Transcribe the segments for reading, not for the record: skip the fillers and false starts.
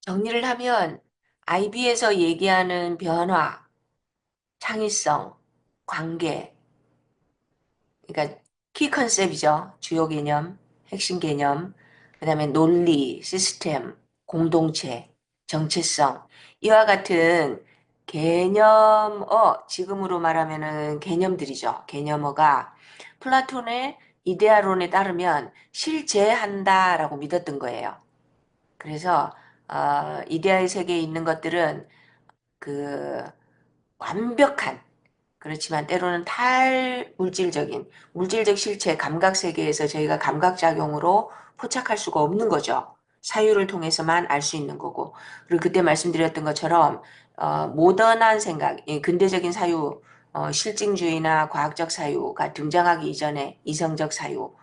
정리를 하면 IB에서 얘기하는 변화, 창의성, 관계, 그러니까 키 컨셉이죠. 주요 개념, 핵심 개념, 그다음에 논리, 시스템, 공동체, 정체성 이와 같은 개념어, 지금으로 말하면은 개념들이죠. 개념어가 플라톤의 이데아론에 따르면 실제한다라고 믿었던 거예요. 그래서 이데아의 세계에 있는 것들은 그 완벽한, 그렇지만 때로는 탈물질적인 물질적 실체 감각 세계에서 저희가 감각작용으로 포착할 수가 없는 거죠. 사유를 통해서만 알 수 있는 거고. 그리고 그때 말씀드렸던 것처럼 모던한 생각, 근대적인 사유, 실증주의나 과학적 사유가 등장하기 이전에, 이성적 사유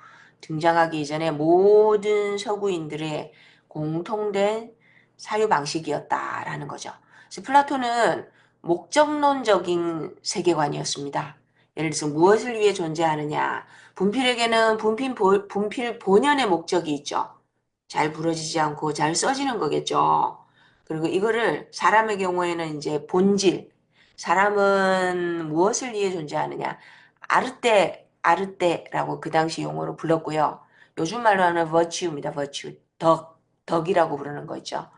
등장하기 이전에 모든 서구인들의 공통된 사유 방식이었다라는 거죠. 그래서 플라톤은 목적론적인 세계관이었습니다. 예를 들어서 무엇을 위해 존재하느냐. 분필에게는 분필 본연의 목적이 있죠. 잘 부러지지 않고 잘 써지는 거겠죠. 그리고 이거를 사람의 경우에는 이제 본질, 사람은 무엇을 위해 존재하느냐. 아르테라고 그 당시 용어로 불렀고요. 요즘 말로 하는 virtue입니다. virtue. 덕이라고 부르는 거 있죠.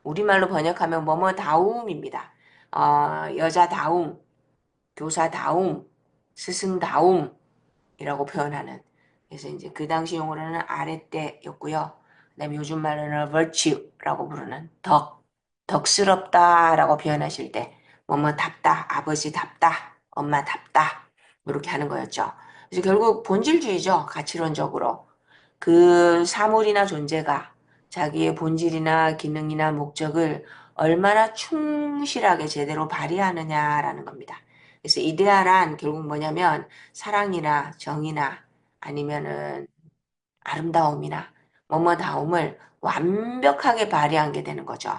우리말로 번역하면 뭐뭐다움입니다. 여자다움, 교사다움, 스승다움이라고 표현하는. 그래서 이제 그 당시 용어로는 아랫대였고요. 그다음에 요즘 말로는 virtue라고 부르는 덕스럽다라고 표현하실 때 뭐뭐답다, 아버지답다, 엄마답다 이렇게 하는 거였죠. 그래서 결국 본질주의죠. 가치론적으로. 그 사물이나 존재가 자기의 본질이나 기능이나 목적을 얼마나 충실하게 제대로 발휘하느냐라는 겁니다. 그래서 이데아란 결국 뭐냐면 사랑이나 정의나 아니면은 아름다움이나 뭐뭐다움을 완벽하게 발휘한 게 되는 거죠.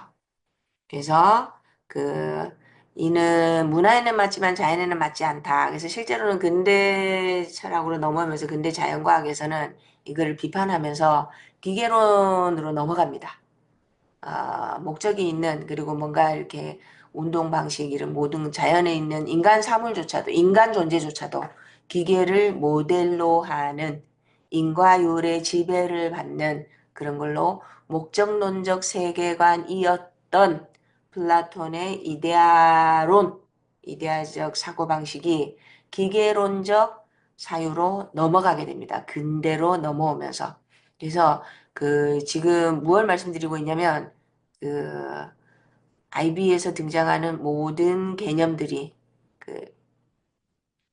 그래서 그 이는 문화에는 맞지만 자연에는 맞지 않다. 그래서 실제로는 근대 철학으로 넘어오면서 근대 자연과학에서는 이거를 비판하면서 기계론으로 넘어갑니다. 목적이 있는 그리고 뭔가 이렇게 운동 방식 이런 모든 자연에 있는 인간 사물조차도 인간 존재조차도 기계를 모델로 하는 인과율의 지배를 받는 그런 걸로 목적론적 세계관이었던 플라톤의 이데아론, 이데아적 사고방식이 기계론적 사유로 넘어가게 됩니다. 근대로 넘어오면서. 그래서 그 지금 무엇 말씀드리고 있냐면 그 IB에서 등장하는 모든 개념들이 그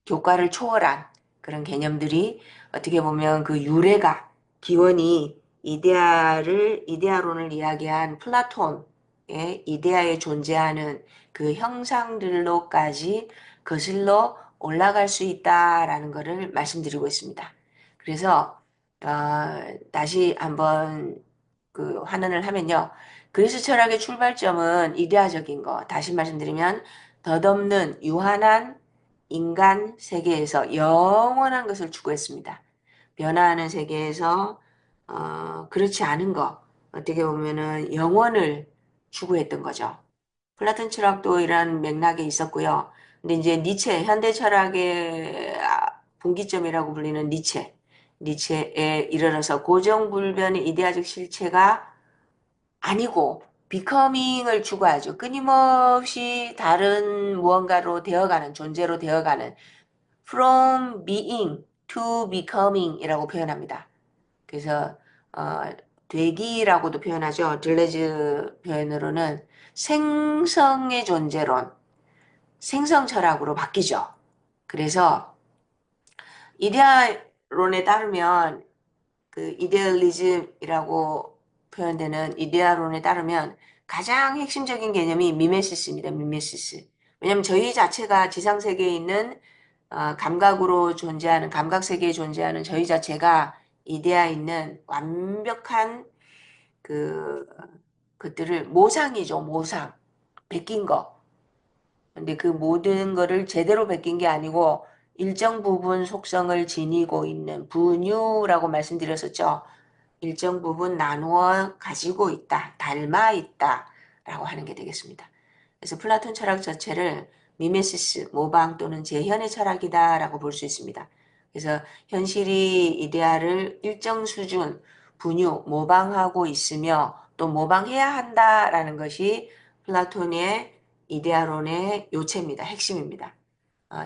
교과를 초월한 그런 개념들이 어떻게 보면 그 유래가 기원이 이데아론을 이야기한 플라톤의 이데아에 존재하는 그 형상들로까지 거슬러 올라갈 수 있다라는 것을 말씀드리고 있습니다. 그래서 다시 한번 그 환원을 하면요. 그리스 철학의 출발점은 이데아적인 거. 다시 말씀드리면 덧없는 유한한 인간 세계에서 영원한 것을 추구했습니다. 변화하는 세계에서 그렇지 않은 거 어떻게 보면은 영원을 추구했던 거죠. 플라톤 철학도 이런 맥락에 있었고요. 근데 이제 니체 현대 철학의 분기점이라고 불리는 니체에 이르러서 고정불변의 이데아적 실체가 아니고 비커밍을 추구하죠. 끊임없이 다른 무언가로 되어가는 존재로 되어가는 from being to becoming이라고 표현합니다. 그래서 어, 되기라고도 표현하죠. 들레즈 표현으로는 생성의 존재론, 생성 철학으로 바뀌죠. 그래서 이데아론에 따르면 그 이데얼리즘이라고 표현되는 이데아론에 따르면 가장 핵심적인 개념이 미메시스입니다. 미메시스. 왜냐하면 저희 자체가 지상세계에 있는 감각으로 존재하는 감각세계에 존재하는 저희 자체가 이데아 있는 완벽한 그 것들을 모상이죠. 모상. 베낀 거. 근데 그 모든 거를 제대로 베낀 게 아니고 일정 부분 속성을 지니고 있는 분유라고 말씀드렸었죠. 일정 부분 나누어 가지고 있다. 닮아 있다. 라고 하는 게 되겠습니다. 그래서 플라톤 철학 자체를 미메시스, 모방 또는 재현의 철학이다 라고 볼 수 있습니다. 그래서 현실이 이데아를 일정 수준 분유, 모방하고 있으며 또 모방해야 한다라는 것이 플라톤의 이데아론의 요체입니다. 핵심입니다.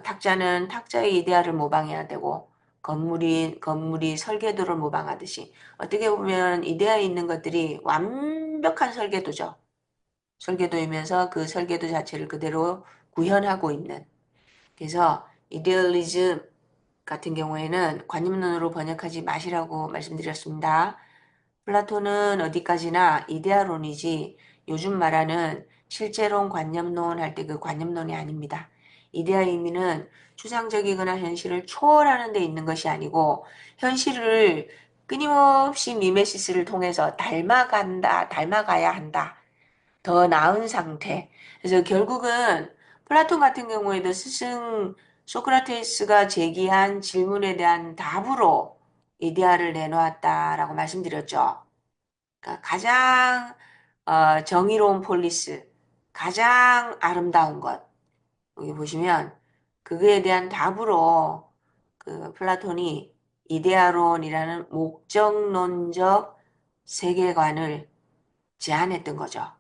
탁자는 탁자의 이데아를 모방해야 되고 건물이 설계도를 모방하듯이 어떻게 보면 이데아에 있는 것들이 완벽한 설계도죠. 설계도이면서 그 설계도 자체를 그대로 구현하고 있는. 그래서 이데얼리즘 같은 경우에는 관념론으로 번역하지 마시라고 말씀드렸습니다. 플라톤은 어디까지나 이데아론이지 요즘 말하는 실제론 관념론 할 때 그 관념론이 아닙니다. 이데아의 의미는 추상적이거나 현실을 초월하는 데 있는 것이 아니고 현실을 끊임없이 미메시스를 통해서 닮아가야 한다. 더 나은 상태. 그래서 결국은 플라톤 같은 경우에도 스승 소크라테스가 제기한 질문에 대한 답으로 이데아를 내놓았다라고 말씀드렸죠. 그러니까 가장 정의로운 폴리스, 가장 아름다운 것. 여기 보시면 그거에 대한 답으로 그 플라톤이 이데아론이라는 목적론적 세계관을 제안했던 거죠.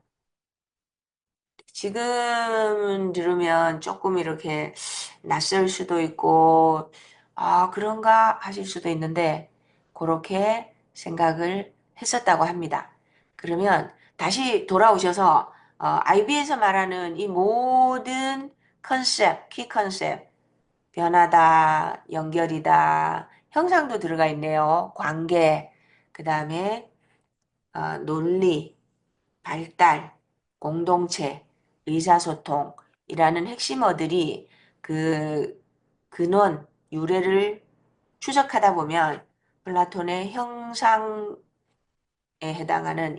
지금 들으면 조금 이렇게 낯설 수도 있고, 그런가 하실 수도 있는데, 그렇게 생각을 했었다고 합니다. 그러면 다시 돌아오셔서, IB에서 말하는 이 모든 컨셉, 키 컨셉, 변화다, 연결이다, 형상도 들어가 있네요. 관계, 그 다음에 논리, 발달, 공동체, 의사소통이라는 핵심어들이 그 근원, 유래를 추적하다 보면 플라톤의 형상에 해당하는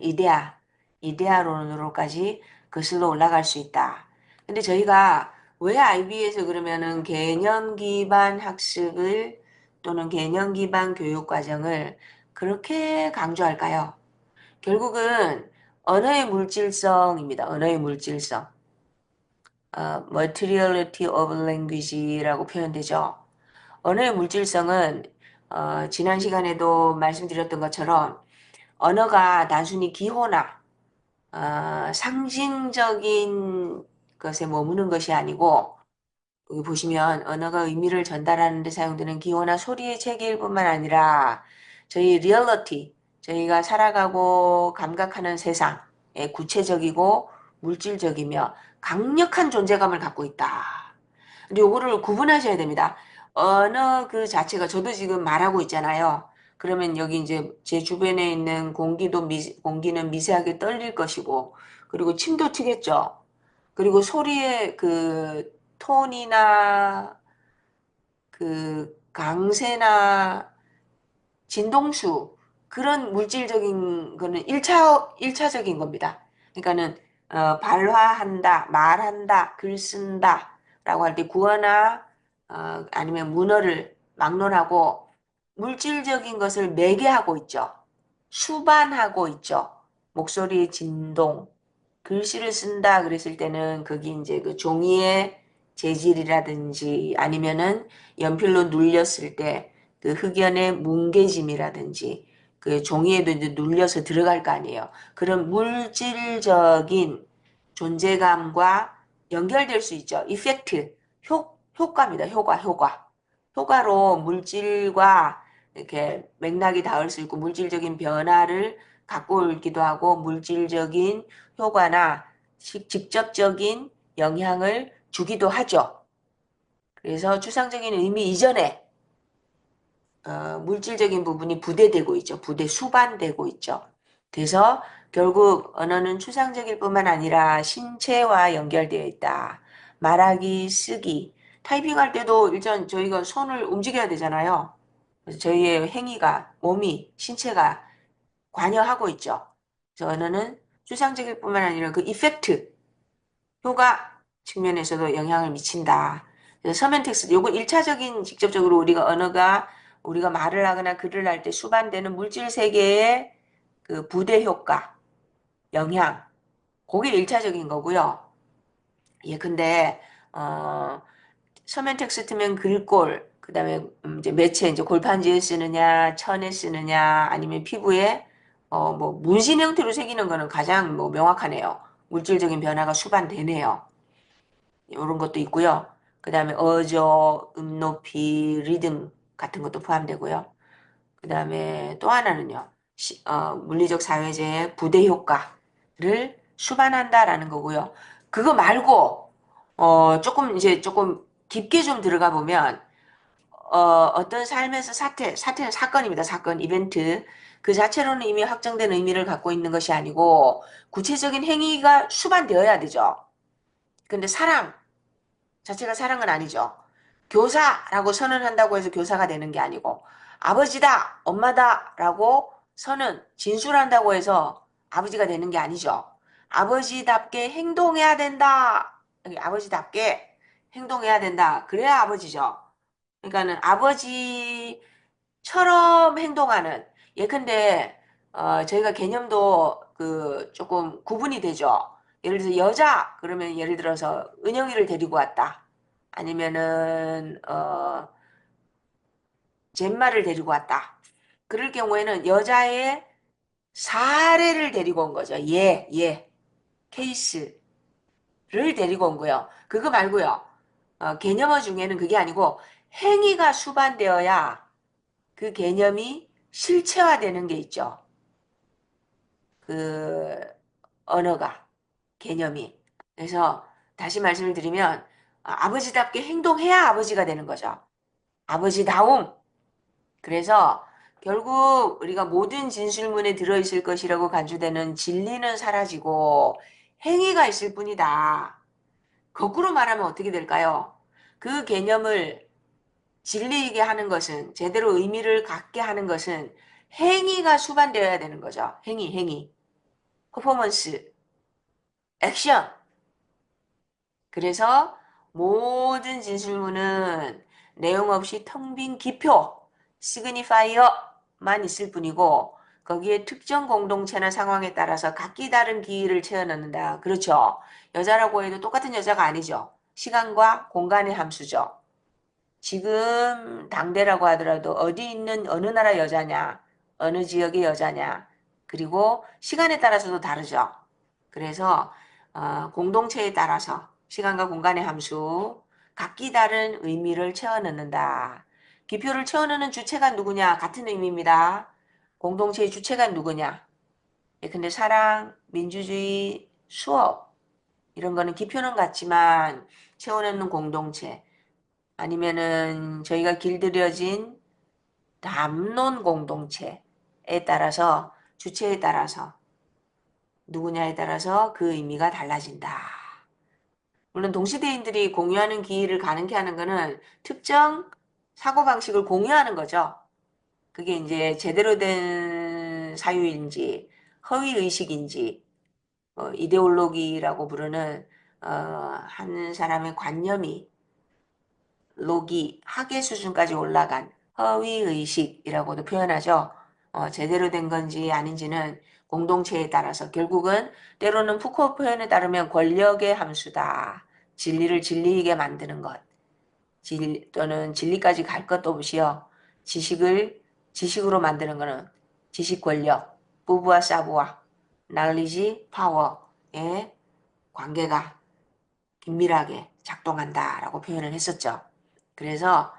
이데아론으로까지 거슬러 올라갈 수 있다. 근데 저희가 왜 IB에서 그러면은 개념 기반 학습을 또는 개념 기반 교육 과정을 그렇게 강조할까요? 결국은 언어의 물질성입니다. 언어의 물질성. materiality of language라고 표현되죠. 언어의 물질성은 지난 시간에도 말씀드렸던 것처럼 언어가 단순히 기호나 상징적인 것에 머무는 것이 아니고 여기 보시면 언어가 의미를 전달하는 데 사용되는 기호나 소리의 체계일 뿐만 아니라 저희 리얼리티, 저희가 살아가고 감각하는 세상에 구체적이고 물질적이며 강력한 존재감을 갖고 있다. 근데 요거를 구분하셔야 됩니다. 언어 그 자체가 저도 지금 말하고 있잖아요. 그러면 여기 이제 제 주변에 있는 공기는 미세하게 떨릴 것이고 그리고 침도 튀겠죠. 그리고 소리의 그 톤이나 그 강세나 진동수 그런 물질적인 거는 일차적인 겁니다. 그러니까는 발화한다, 말한다, 글 쓴다 라고 할 때 구어나 아니면 문어를 막론하고 물질적인 것을 매개하고 있죠. 수반하고 있죠. 목소리의 진동, 글씨를 쓴다 그랬을 때는 거기 이제 그 종이의 재질이라든지 아니면은 연필로 눌렸을 때 그 흑연의 뭉개짐이라든지 그 종이에도 이제 눌려서 들어갈 거 아니에요. 그런 물질적인 존재감과 연결될 수 있죠. 이펙트, 효과입니다. 효과로 물질과 이렇게 맥락이 닿을 수 있고 물질적인 변화를 갖고 오기도 하고 물질적인 효과나 직접적인 영향을 주기도 하죠. 그래서 추상적인 의미 이전에 물질적인 부분이 부대되고 있죠. 수반되고 있죠. 그래서 결국 언어는 추상적일 뿐만 아니라 신체와 연결되어 있다. 말하기, 쓰기, 타이핑할 때도 일단 저희가 손을 움직여야 되잖아요. 그래서 저희의 행위가, 몸이, 신체가 관여하고 있죠. 그래서 언어는 추상적일 뿐만 아니라 그 이펙트, 효과 측면에서도 영향을 미친다. 그래서 서면 텍스트, 요거 1차적인 직접적으로 우리가 말을 하거나 글을 할 때 수반되는 물질 세계의 그 부대 효과, 영향, 그게 1차적인 거고요. 근데 서면 텍스트면 글꼴, 그다음에 이제 매체, 이제 골판지에 쓰느냐, 천에 쓰느냐, 아니면 피부에 뭐 문신 형태로 새기는 거는 가장 뭐 명확하네요. 물질적인 변화가 수반되네요. 이런 것도 있고요. 그다음에 어조, 높이, 리듬 같은 것도 포함되고요. 그다음에 또 하나는요. 물리적 사회재해 부대 효과를 수반한다라는 거고요. 그거 말고 조금 깊게 좀 들어가 보면 어떤 삶에서 사태는 사건입니다. 사건, 이벤트. 그 자체로는 이미 확정된 의미를 갖고 있는 것이 아니고 구체적인 행위가 수반되어야 되죠. 근데 사랑 자체가 사랑은 아니죠. 교사라고 선언한다고 해서 교사가 되는 게 아니고 아버지다, 엄마다라고 진술한다고 해서 아버지가 되는 게 아니죠. 아버지답게 행동해야 된다. 아버지답게 행동해야 된다. 그래야 아버지죠. 그러니까는 아버지처럼 행동하는 예컨대 저희가 개념도 그 조금 구분이 되죠. 예를 들어서 여자 그러면 예를 들어서 은영이를 데리고 왔다. 아니면은 젬마를 데리고 왔다. 그럴 경우에는 여자의 사례를 데리고 온 거죠. 케이스를 데리고 온 거예요. 그거 말고요. 개념어 중에는 그게 아니고 행위가 수반되어야 그 개념이 실체화되는 게 있죠. 그 언어가, 개념이. 그래서 다시 말씀을 드리면 아버지답게 행동해야 아버지가 되는 거죠. 아버지다움. 그래서 결국 우리가 모든 진술문에 들어있을 것이라고 간주되는 진리는 사라지고 행위가 있을 뿐이다. 거꾸로 말하면 어떻게 될까요? 그 개념을 진리이게 하는 것은, 제대로 의미를 갖게 하는 것은 행위가 수반되어야 되는 거죠. 행위. 퍼포먼스, 액션. 그래서 모든 진술문은 내용 없이 텅 빈 기표, 시그니파이어만 있을 뿐이고 거기에 특정 공동체나 상황에 따라서 각기 다른 기의를 채워 넣는다. 그렇죠. 여자라고 해도 똑같은 여자가 아니죠. 시간과 공간의 함수죠. 지금 당대라고 하더라도 어디 있는 어느 나라 여자냐, 어느 지역의 여자냐, 그리고 시간에 따라서도 다르죠. 그래서 공동체에 따라서 시간과 공간의 함수, 각기 다른 의미를 채워 넣는다. 기표를 채워 넣는 주체가 누구냐? 같은 의미입니다. 공동체의 주체가 누구냐? 근데 사랑, 민주주의, 수업 이런 거는 기표는 같지만 채워 넣는 공동체 아니면은 저희가 길들여진 담론 공동체에 따라서 주체에 따라서 누구냐에 따라서 그 의미가 달라진다. 물론 동시대인들이 공유하는 기회를 가능케 하는 것은 특정 사고방식을 공유하는 거죠. 그게 이제 제대로 된 사유인지 허위의식인지 이데올로기라고 부르는 한 사람의 관념이 로기, 학예 수준까지 올라간 허위의식이라고도 표현하죠. 제대로 된 건지 아닌지는 공동체에 따라서 결국은 때로는 푸코 표현에 따르면 권력의 함수다. 진리를 진리이게 만드는 것. 또는 진리까지 갈 것도 없이요. 지식을 지식으로 만드는 것은 지식 권력, 부부와 사부와 날리지 파워의 관계가 긴밀하게 작동한다라고 표현을 했었죠. 그래서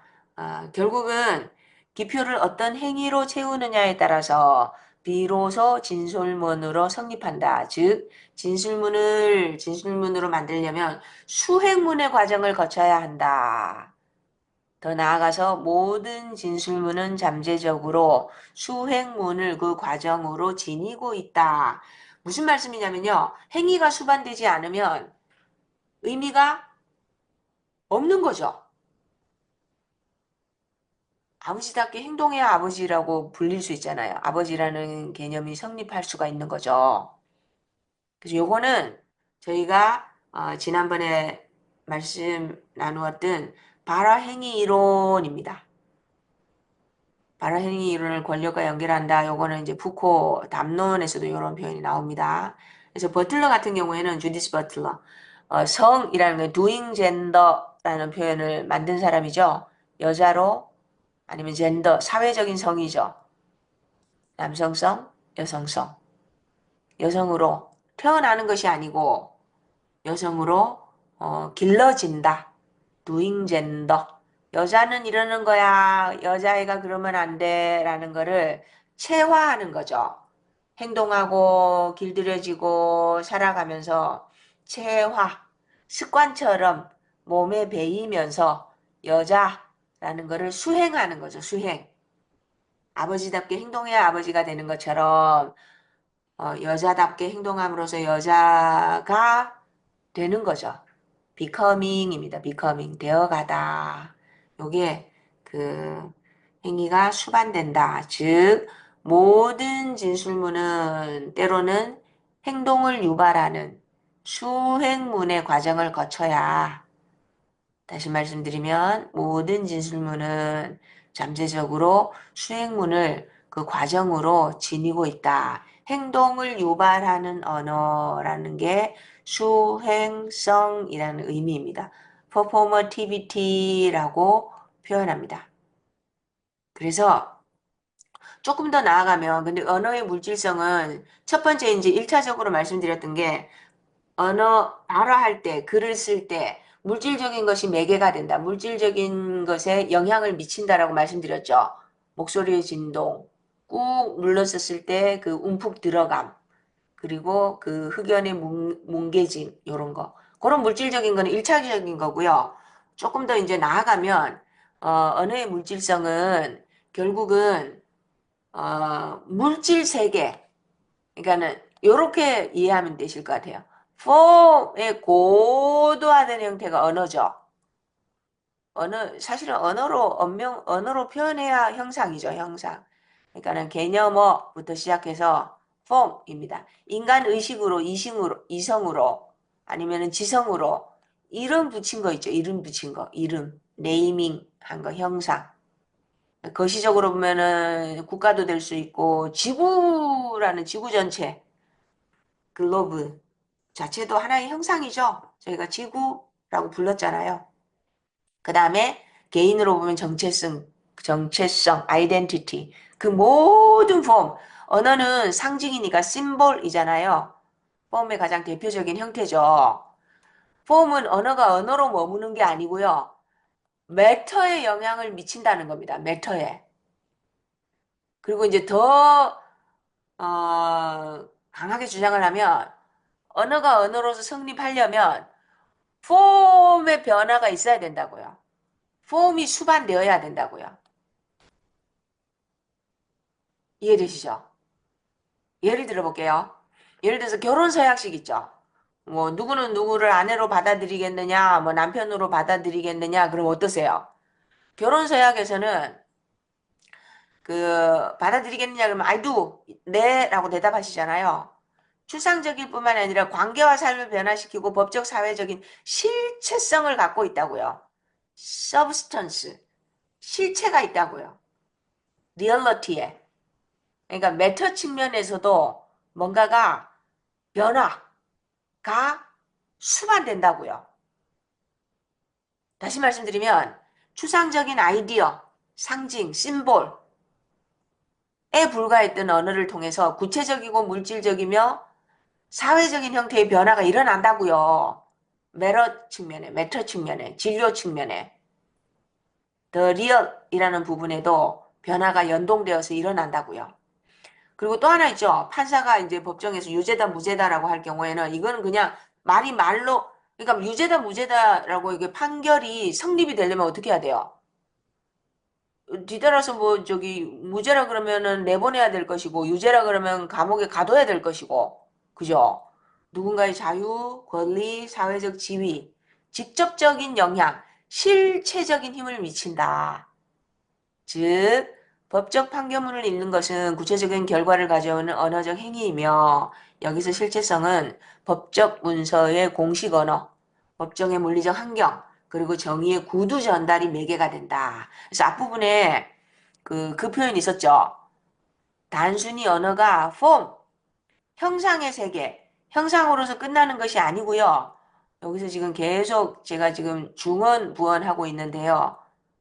결국은 기표를 어떤 행위로 채우느냐에 따라서 비로소 진술문으로 성립한다. 즉 진술문으로 만들려면 수행문의 과정을 거쳐야 한다. 더 나아가서 모든 진술문은 잠재적으로 수행문을 그 과정으로 지니고 있다. 무슨 말씀이냐면요. 행위가 수반되지 않으면 의미가 없는 거죠. 아버지답게 행동해야 아버지라고 불릴 수 있잖아요. 아버지라는 개념이 성립할 수가 있는 거죠. 그래서 요거는 저희가 지난번에 말씀 나누었던 발화행위 이론입니다. 발화행위 이론을 권력과 연결한다. 요거는 이제 푸코 담론에서도 이런 표현이 나옵니다. 그래서 버틀러 같은 경우에는 주디스 버틀러 성이라는 게 doing gender라는 표현을 만든 사람이죠. 여자로 아니면 젠더 사회적인 성이죠. 남성성, 여성성. 여성으로 태어나는 것이 아니고 여성으로 길러진다. doing gender. 여자는 이러는 거야. 여자애가 그러면 안 돼. 라는 거를 체화하는 거죠. 행동하고 길들여지고 살아가면서 체화, 습관처럼 몸에 배이면서 여자라는 거를 수행하는 거죠. 수행. 아버지답게 행동해야 아버지가 되는 것처럼 여자답게 행동함으로써 여자가 되는 거죠. becoming입니다. becoming 되어가다. 요게 그 행위가 수반된다. 즉 모든 진술문은 때로는 행동을 유발하는 수행문의 과정을 거쳐야 다시 말씀드리면 모든 진술문은 잠재적으로 수행문을 그 과정으로 지니고 있다. 행동을 유발하는 언어라는 게 수행성이라는 의미입니다. performativity라고 표현합니다. 그래서 조금 더 나아가면 근데 언어의 물질성은 첫 번째 이제 1차적으로 말씀드렸던 게 언어 발화할 때 글을 쓸 때 물질적인 것이 매개가 된다. 물질적인 것에 영향을 미친다라고 말씀드렸죠. 목소리의 진동, 꾹 눌렀었을 때 그 움푹 들어감, 그리고 그 흑연의 뭉개짐 이런 거. 그런 물질적인 거는 1차적인 거고요. 조금 더 이제 나아가면 언어의 물질성은 결국은 물질 세계, 그러니까는 이렇게 이해하면 되실 것 같아요. 폼의 고도화된 형태가 언어죠. 사실은 언어로 표현해야 형상이죠, 형상. 그러니까는 개념어부터 시작해서 폼입니다. 인간 의식으로, 이성으로, 아니면은 지성으로, 이름 붙인 거 있죠, 이름 붙인 거, 이름, 네이밍 한 거, 형상. 거시적으로 보면은 국가도 될 수 있고, 지구라는 지구 전체, 글로브 자체도 하나의 형상이죠. 저희가 지구라고 불렀잖아요. 그 다음에 개인으로 보면 정체성, 아이덴티티. 그 모든 폼, 언어는 상징이니까 심볼이잖아요. 폼의 가장 대표적인 형태죠. 폼은 언어가 언어로 머무는 게 아니고요. 매터에 영향을 미친다는 겁니다. 매터에. 그리고 이제 더 강하게 주장을 하면 언어가 언어로서 성립하려면 폼의 변화가 있어야 된다고요. 폼이 수반되어야 된다고요. 이해되시죠? 예를 들어볼게요. 예를 들어서 결혼 서약식 있죠. 뭐 누구는 누구를 아내로 받아들이겠느냐, 뭐 남편으로 받아들이겠느냐, 그럼 어떠세요? 결혼 서약에서는 그 받아들이겠느냐 그러면 I do, 네라고 대답하시잖아요. 추상적일 뿐만 아니라 관계와 삶을 변화시키고 법적 사회적인 실체성을 갖고 있다고요. substance, 실체가 있다고요. 리얼리티에. 그러니까 매터 측면에서도 뭔가가 변화가 수반된다고요. 다시 말씀드리면 추상적인 아이디어, 상징, 심볼에 불과했던 언어를 통해서 구체적이고 물질적이며 사회적인 형태의 변화가 일어난다고요. 매터 측면에, 진료 측면에. The real이라는 부분에도 변화가 연동되어서 일어난다고요. 그리고 또 하나 있죠. 판사가 이제 법정에서 유죄다 무죄다라고 할 경우에는 이거는 그냥 말로 그러니까 유죄다 무죄다라고 이게 판결이 성립이 되려면 어떻게 해야 돼요? 뒤따라서 뭐 저기 무죄라 그러면은 내보내야 될 것이고 유죄라 그러면 감옥에 가둬야 될 것이고 그죠? 누군가의 자유, 권리, 사회적 지위, 직접적인 영향, 실체적인 힘을 미친다. 즉 법적 판결문을 읽는 것은 구체적인 결과를 가져오는 언어적 행위이며 여기서 실체성은 법적 문서의 공식 언어, 법정의 물리적 환경, 그리고 정의의 구두 전달이 매개가 된다. 그래서 앞부분에 그 표현이 있었죠. 단순히 언어가 폼, 형상의 세계, 형상으로서 끝나는 것이 아니고요. 여기서 지금 계속 제가 지금 중언, 부언하고 있는데요.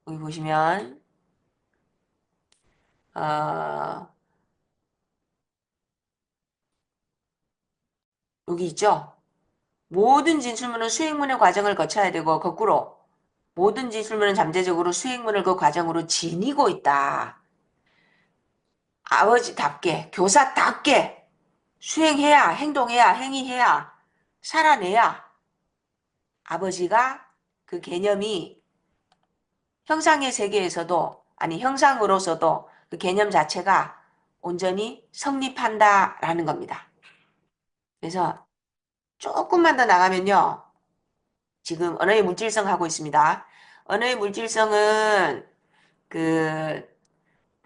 여기 보시면 어, 여기 있죠. 모든 진술문은 수행문의 과정을 거쳐야 되고 거꾸로 모든 진술문은 잠재적으로 수행문을 그 과정으로 지니고 있다. 아버지답게 교사답게 수행해야 행동해야 행위해야 살아내야 아버지가 그 개념이 형상의 세계에서도 아니 형상으로서도 그 개념 자체가 온전히 성립한다라는 겁니다. 그래서 조금만 더 나가면요. 지금 언어의 물질성 하고 있습니다. 언어의 물질성은 그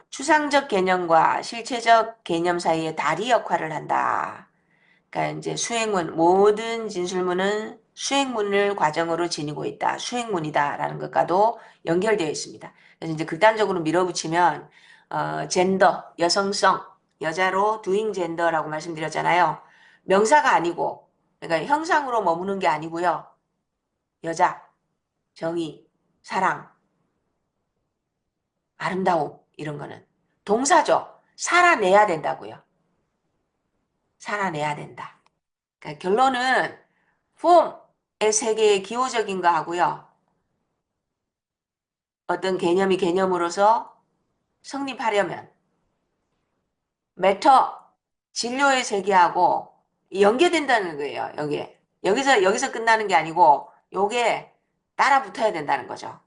추상적 개념과 실체적 개념 사이의 다리 역할을 한다. 그러니까 이제 수행문, 모든 진술문은 수행문을 과정으로 지니고 있다. 수행문이다라는 것과도 연결되어 있습니다. 그래서 이제 극단적으로 밀어붙이면 젠더, 여성성, 여자로 doing 젠더라고 말씀드렸잖아요. 명사가 아니고 그러니까 형상으로 머무는 게 아니고요. 여자, 정의, 사랑, 아름다움 이런 거는 동사죠. 살아내야 된다고요. 살아내야 된다. 그러니까 결론은 폼의 세계의 기호적인 거 하고요. 어떤 개념이 개념으로서 성립하려면 매터, 진료의 세계하고 연계된다는 거예요. 여기에. 여기서 끝나는 게 아니고 요게 따라 붙어야 된다는 거죠.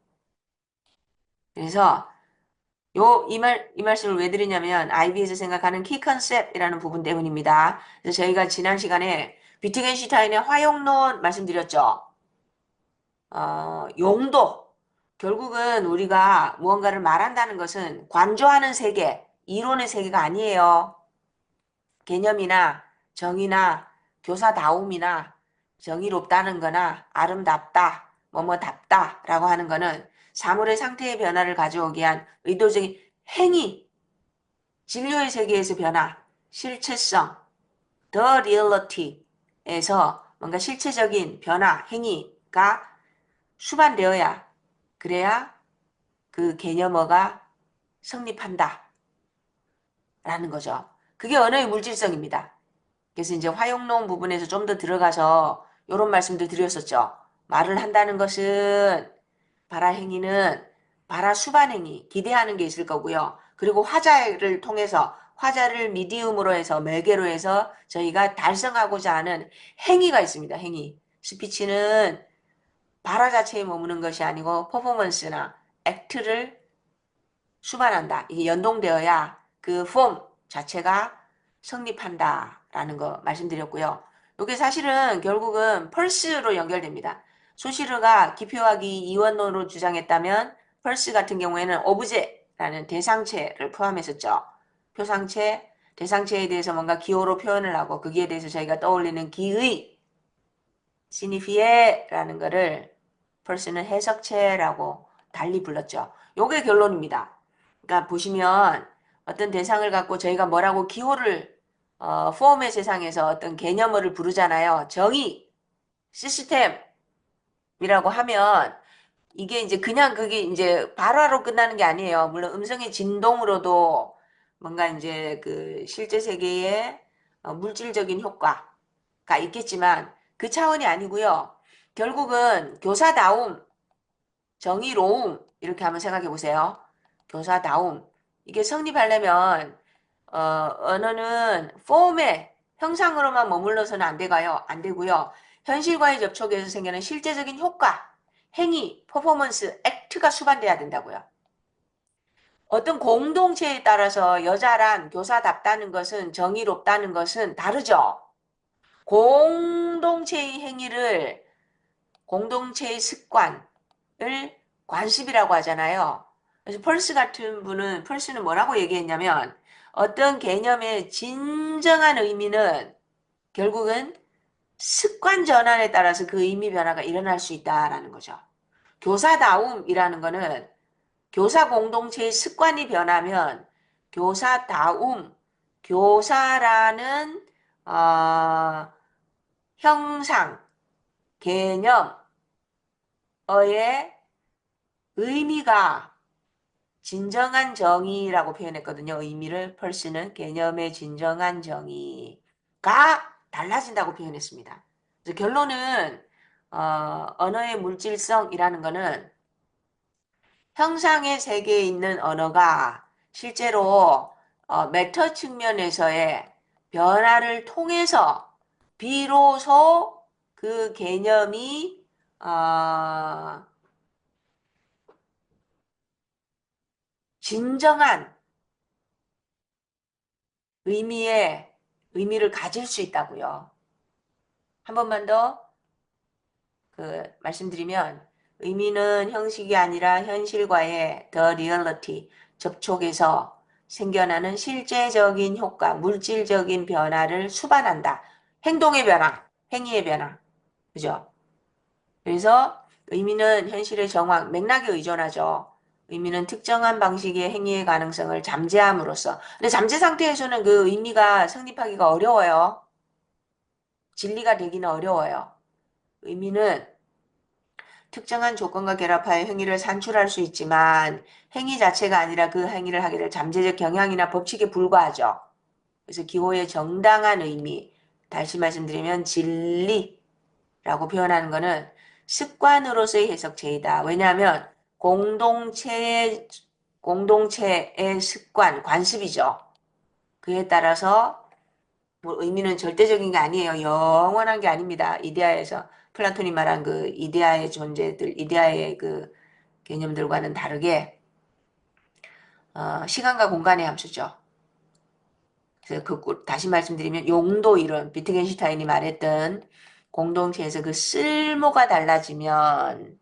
그래서 이 말씀을 왜 드리냐면 IB에서 생각하는 키 컨셉이라는 부분 때문입니다. 그래서 저희가 지난 시간에 비트겐슈타인의 화용론 말씀드렸죠. 용도. 결국은 우리가 무언가를 말한다는 것은 관조하는 세계, 이론의 세계가 아니에요. 개념이나 정의나 교사다움이나 정의롭다는 거나 아름답다, 뭐뭐답다 라고 하는 거는 사물의 상태의 변화를 가져오기 위한 의도적인 행위, 진료의 세계에서 변화, 실체성, the reality에서 뭔가 실체적인 변화, 행위가 수반되어야 그래야 그 개념어가 성립한다 라는 거죠. 그게 언어의 물질성입니다. 그래서 이제 화용론 부분에서 좀 더 들어가서 이런 말씀도 드렸었죠. 말을 한다는 것은 발화행위는 발화 수반행위, 기대하는 게 있을 거고요. 그리고 화자를 통해서 화자를 미디움으로 해서 매개로 해서 저희가 달성하고자 하는 행위가 있습니다. 행위. 스피치는 발화 자체에 머무는 것이 아니고 퍼포먼스나 액트를 수반한다. 이게 연동되어야 그 폼 자체가 성립한다라는 거 말씀드렸고요. 이게 사실은 결국은 펄스로 연결됩니다. 소시르가 기표하기 이원론으로 주장했다면 펄스 같은 경우에는 오브제라는 대상체를 포함했었죠. 표상체, 대상체에 대해서 뭔가 기호로 표현을 하고 거기에 대해서 저희가 떠올리는 기의, 시니피에라는 거를 펄스는 해석체라고 달리 불렀죠. 요게 결론입니다. 그러니까 보시면 어떤 대상을 갖고 저희가 뭐라고 기호를 폼의 세상에서 어떤 개념어를 부르잖아요. 정의, 시스템이라고 하면 이게 이제 그냥 그게 이제 발화로 끝나는 게 아니에요. 물론 음성의 진동으로도 뭔가 이제 그 실제 세계의 물질적인 효과가 있겠지만 그 차원이 아니고요. 결국은 교사다움, 정의로움 이렇게 한번 생각해 보세요. 교사다움. 이게 성립하려면 언어는 폼의 형상으로만 머물러서는 안 되고요. 현실과의 접촉에서 생기는 실제적인 효과, 행위, 퍼포먼스, 액트가 수반돼야 된다고요. 어떤 공동체에 따라서 여자란 교사답다는 것은 정의롭다는 것은 다르죠. 공동체의 행위를 공동체의 습관을 관습이라고 하잖아요. 그래서 펄스는 뭐라고 얘기했냐면 어떤 개념의 진정한 의미는 결국은 습관 전환에 따라서 그 의미 변화가 일어날 수 있다라는 거죠. 교사다움이라는 거는 교사 공동체의 습관이 변하면 교사다움, 교사라는 형상, 개념, 어의 의미가 진정한 정의라고 표현했거든요. 의미를 펄스는 개념의 진정한 정의가 달라진다고 표현했습니다. 그래서 결론은 언어의 물질성이라는 것은 형상의 세계에 있는 언어가 실제로 메터 측면에서의 변화를 통해서 비로소 그 개념이 진정한 의미를 가질 수 있다고요. 한 번만 더 말씀드리면 의미는 형식이 아니라 현실과의 the reality 접촉에서 생겨나는 실제적인 효과, 물질적인 변화를 수반한다. 행동의 변화, 행위의 변화. 그죠? 그래서 의미는 현실의 정황, 맥락에 의존하죠. 의미는 특정한 방식의 행위의 가능성을 잠재함으로써. 근데 잠재 상태에서는 그 의미가 성립하기가 어려워요. 진리가 되기는 어려워요. 의미는 특정한 조건과 결합하여 행위를 산출할 수 있지만 행위 자체가 아니라 그 행위를 하게 될 잠재적 경향이나 법칙에 불과하죠. 그래서 기호의 정당한 의미, 다시 말씀드리면 진리라고 표현하는 것은 습관으로서의 해석체이다. 왜냐하면 공동체의 습관, 관습이죠. 그에 따라서 뭐 의미는 절대적인 게 아니에요. 영원한 게 아닙니다. 이데아에서 플라톤이 말한 그 이데아의 존재들, 이데아의 그 개념들과는 다르게 시간과 공간의 함수죠. 그래서 다시 말씀드리면 용도 이론, 비트겐슈타인이 말했던 공동체에서 그 쓸모가 달라지면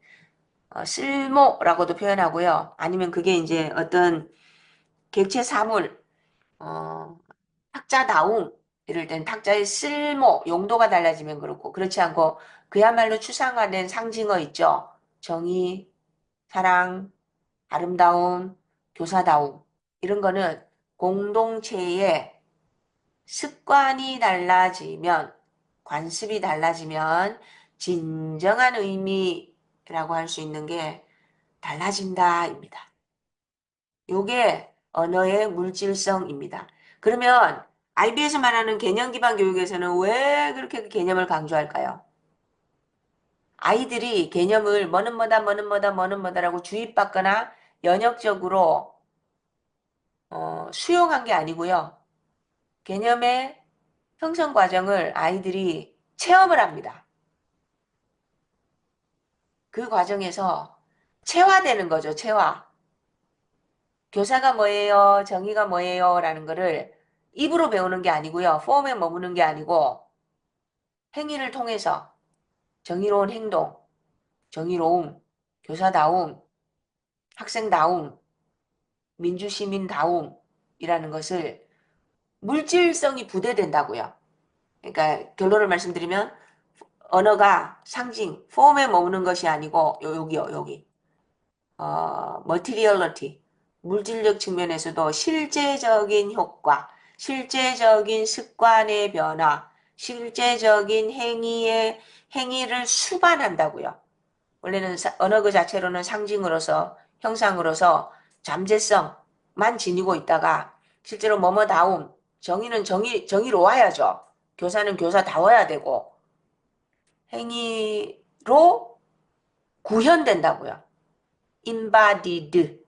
쓸모라고도 표현하고요. 아니면 그게 이제 어떤 객체 사물, 어, 탁자다움, 이럴 땐 탁자의 쓸모, 용도가 달라지면 그렇고, 그렇지 않고 그야말로 추상화된 상징어 있죠. 정의, 사랑, 아름다움, 교사다움. 이런 거는 공동체의 습관이 달라지면, 관습이 달라지면 진정한 의미라고 할 수 있는 게 달라진다입니다. 요게 언어의 물질성입니다. 그러면 IB에서 말하는 개념 기반 교육에서는 왜 그렇게 그 개념을 강조할까요? 아이들이 개념을 뭐는 뭐다 뭐는 뭐다 뭐는 뭐다라고 주입받거나 연역적으로 수용한 게 아니고요. 개념의 형성 과정을 아이들이 체험을 합니다. 그 과정에서 체화되는 거죠. 체화. 교사가 뭐예요? 정의가 뭐예요? 라는 거를 입으로 배우는 게 아니고요. 폼에 머무는 게 아니고 행위를 통해서 정의로운 행동, 정의로움, 교사다움, 학생다움, 민주시민다움이라는 것을 물질성이 부대된다고요. 그러니까 결론을 말씀드리면 언어가 상징, 폼에 머무는 것이 아니고 여기요, 여기. materiality, 물질적 측면에서도 실제적인 효과, 실제적인 습관의 변화, 실제적인 행위를 수반한다고요. 원래는 언어 그 자체로는 상징으로서, 형상으로서 잠재성만 지니고 있다가 실제로 뭐뭐다움, 정의는 정의로워야죠. 교사는 교사다워야 되고 행위로 구현된다고요. embodied.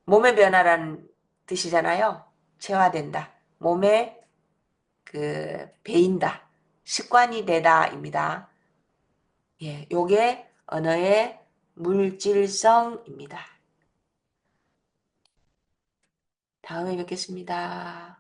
몸의 변화라는 뜻이잖아요. 체화된다. 몸에 배인다. 습관이 되다입니다. 예, 요게 언어의 물질성입니다. 다음에 뵙겠습니다.